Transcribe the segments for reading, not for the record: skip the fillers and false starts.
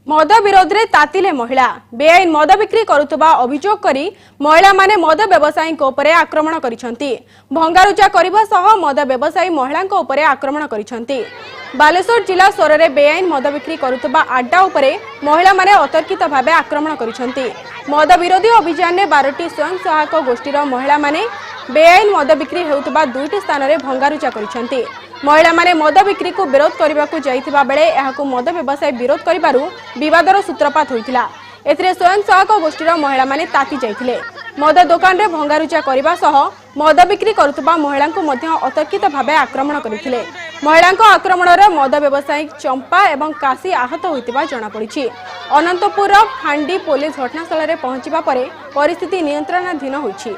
मद विरोध में तातिले महिला बेआईन मद बिक्री करुवा अभियोग करी महिला माने मद व्यवसायी आक्रमण करिसेंती। भंगारुजा करने सह मद व्यवसायी महिला आक्रमण करिसेंती। बालेश्वर जिला सोर में बेआईन मद बिक्री करुवा आड्डा उपरे महिला माने अतर्कित भावे आक्रमण करिसेंती। मद विरोधी अभियान में 12टी स्वयं सहायक गोष्ठीर महिला माने बेआईन मद बिक्री हेउतबा 2टी स्थान में भंगारुजा करिसेंती। महिला माने मद बिक्री को विरोध करने को जाइतिबा बेले एहाकु मद व्यवसाय विरोध करिबारु विवादर सूत्रपात होइतिला। एथिरे स्वयं सहायक गोष्ठीर महिला माने ताती जाइतिले। मद दुकान रे भंगारुजा करबा सह मद बिक्री करुतबा महिलांकु मध्य अतर्कित भावे आक्रमण करिथिले। महिलांको आक्रमणरे मद व्यवसायी चंपा एवं काशी आहत होइतिबा जणा पड़िछि। अनंतपुर फांडी पुलिस घटनास्थल रे पहुंचिबा परे परिस्थिति नियंत्रणाधीन होइछि।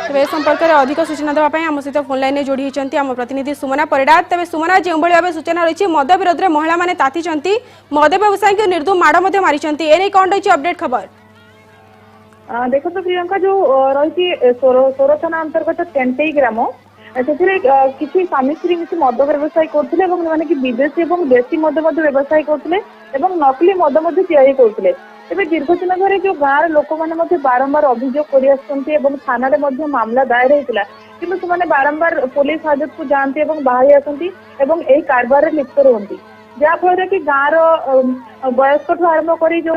तेज संपर्क में अधिक सूचना देवाई आम सहित फोन लाइन में जोड़ी होती आम प्रतिनिधि सुमना परिडा। तेज सुमना जो भाव सूचना रही मद विरोध में महिला माने ताती मद व्यवसायी को निर्दु माड़ मारी एने कौन रही अपडेट खबर? देखो तो प्रियंका जो रही सोर थाना अंतर्गत टेंटेई ग्राम से किसी स्वामी स्त्री किसी मद व्यवसाय करते कि विदेशी और देशी मद व्यवसाय करते नकली मद करते। तेज दीर्घ दिन धरी जो गाँव लोक मैंने बारंबार अभियोग कर थाना मामला दायर होता कि बारंबार पुलिस हाजत को जाती बाहरी आसती कारबार लिप्त रुहति जहाँफल कि गाँव वयस्क आरंभ कर जो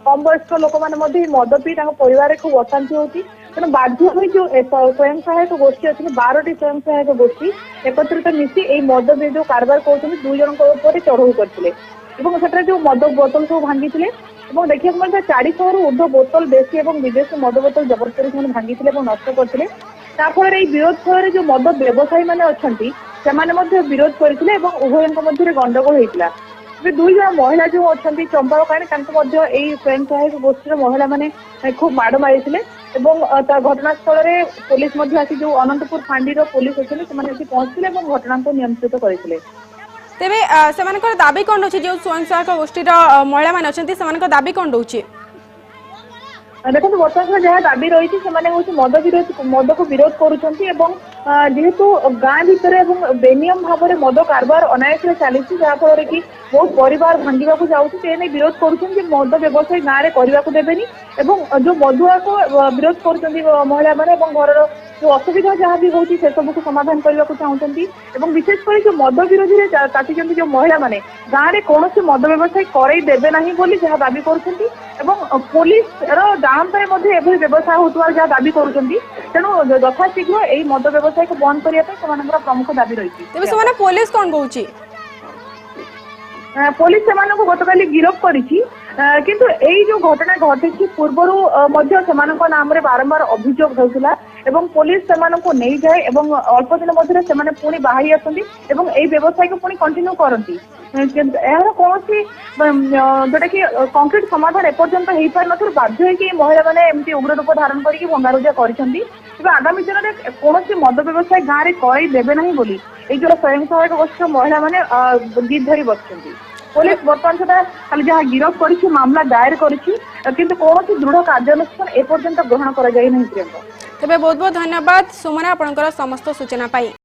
कम वयस्क लोक मैंने मद पी परिवार खूब अशांति होती तेणु बाध्य हो जो स्वयं सहायक गोष्ठी अच्छी 12टी स्वयं सहायक गोष्ठी एकत्रित मिसी मद जो कारबार कर 2 जन चढ़ऊ करते जो मद बोतल सब भांगी देखा मिलता 400 रु ऊर्ध्व बोतल देशी और विदेशी मद बोतल जबरदस्ती से भांगी नष्ट करते फल विरोध फल जो मद व्यवसायी मैंने अच्छा विरोध करते उभयों मध्य गंडगोल होता। 2 जन महिला जो अच्छा चंपा काणी स्वयं सहायक गोष्ठी महिला मैंने खूब माड़ मारी घटनास्थल में पुलिस आसी जो अनंतपुर फांडी पुलिस अच्छे पहुंचते घटना को नियंत्रित करते। तेबे सेमानकर दाबी कौन रोचे जो स्वयं सहायक गोष्ठीर महिला माने अछंती सेमानकर दाबी कौन रोचे? देखो बर्तमान जहाँ दाबी रही मद को विरोध करेतु गाँ भीतर बेनियम भाव में मद कारबार अनायस चली जहाँफल कि बहुत परिवार भांगा जाने विरोध कर मद व्यवसाय गाँव में करने को देवेनि जो मधुआ को विरोध कर महिला मैंने घर जो असुविधा जहाँ भी होती से सब को समाधान करने को चाहते विशेषकर जो मद विरोधी में ताती जो महिला मैंने गाँव में कौन मद व्यवसाय करदेवे ना बोली जहाँ दाबी कर पुलिस जाणता व्यवसाय होता जहाँ दाबी कर तेणु यथाशीघ्र यही मद व्यवसाय को बंद करने प्रमुख दाबी रही। पुलिस कौन कहूँ पुलिस से गतकाली गिरफ करिछि किंतु एई जो घटना घटी पूर्वर नाम रे बारंबार अभियोग होता पुलिस से नहीं जाए अल्प दिन मध्य पुणी बाहरी आसती व्यवसाय को पुणी कंटिन्यू करती यार कौन जोटा कि कंक्रीट समाधान एपर्यंत हो पार न बाध्य महिला मैंने एमती उग्र रूप धारण करके भंगारुजा कर आगामी दिन में कौन मद व्यवसाय गाँव में करदेवे ना बोली जो स्वयं सहायक गोष्ठी महिला मैंने जिद धरी बस पुलिस बर्तमान सुधा खाली जहाँ गिरफ कर मामला दायर किंतु कौन दृढ़ कार्यानुष्ठान एपर्यंत ग्रहण कर। तेबे बहुत बहुत धन्यवाद सुमना आपनकर समस्त सूचना पाई।